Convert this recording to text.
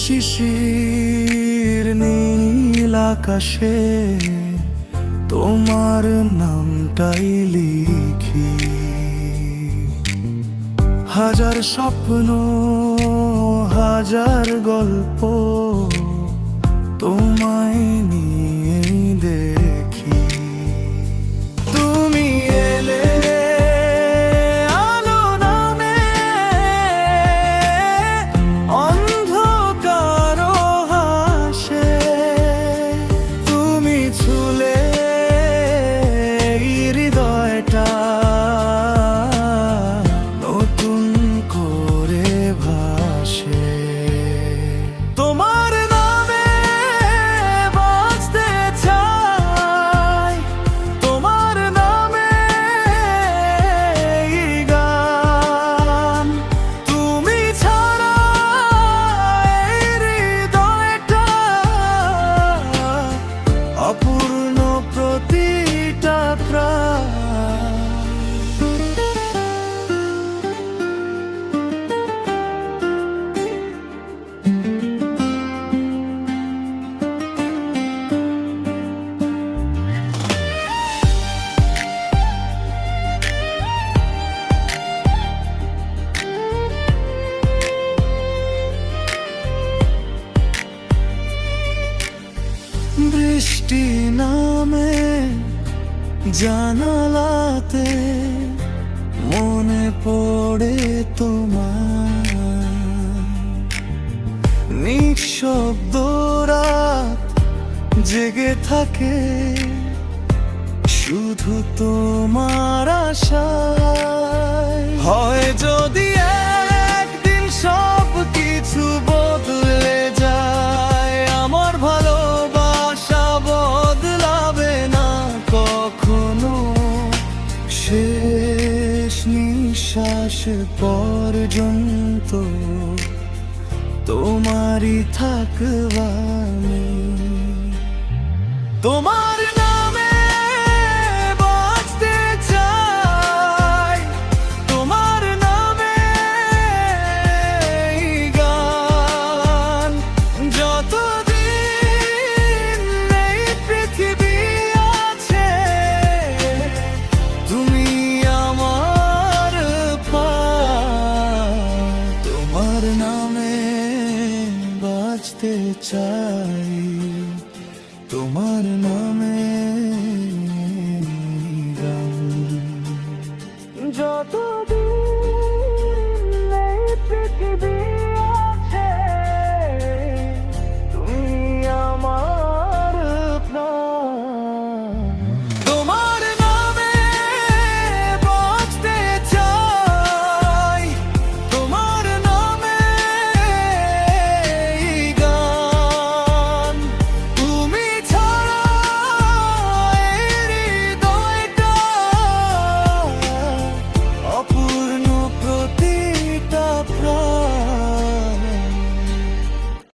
শিশির নীল আকাশে তোমার নামটাই লিখি। হাজার স্বপ্ন হাজার গল্প তোমায় নিয়ে দেখি। তুমি এলে আলো নামে অন্ধকার হাসে, তুমি ছুলে হৃদয়টা নতুন করে ভাসে। তোমার নামে বাঁচতে চাই, তোমার নামে এই গান। তুমি ছাড়া এই হৃদয়টা অপূর্ণ প্রতিটা প্রাণ। বৃষ্টি নামে জানালাতে মনে পড়ে তোমার। নিঃশব্দ রাত জেগে থাকে শুধু তোমার আশায়। হয় যদি একদিন সব কিছু বদলে যায়, আমার ভালোবাসা বদলাবে না কখনো। শেষ নিঃশ্বাস পর্যন্ত তোমারই থাকবা আমি। তোমার নামে বাঁচতে চাই, তোমার নামে এই গান। যতদিন এই পৃথিবী আছে, তুমি আমার প্রাণ। তোমার নামে বাঁচতে চাই, তোমার নাম।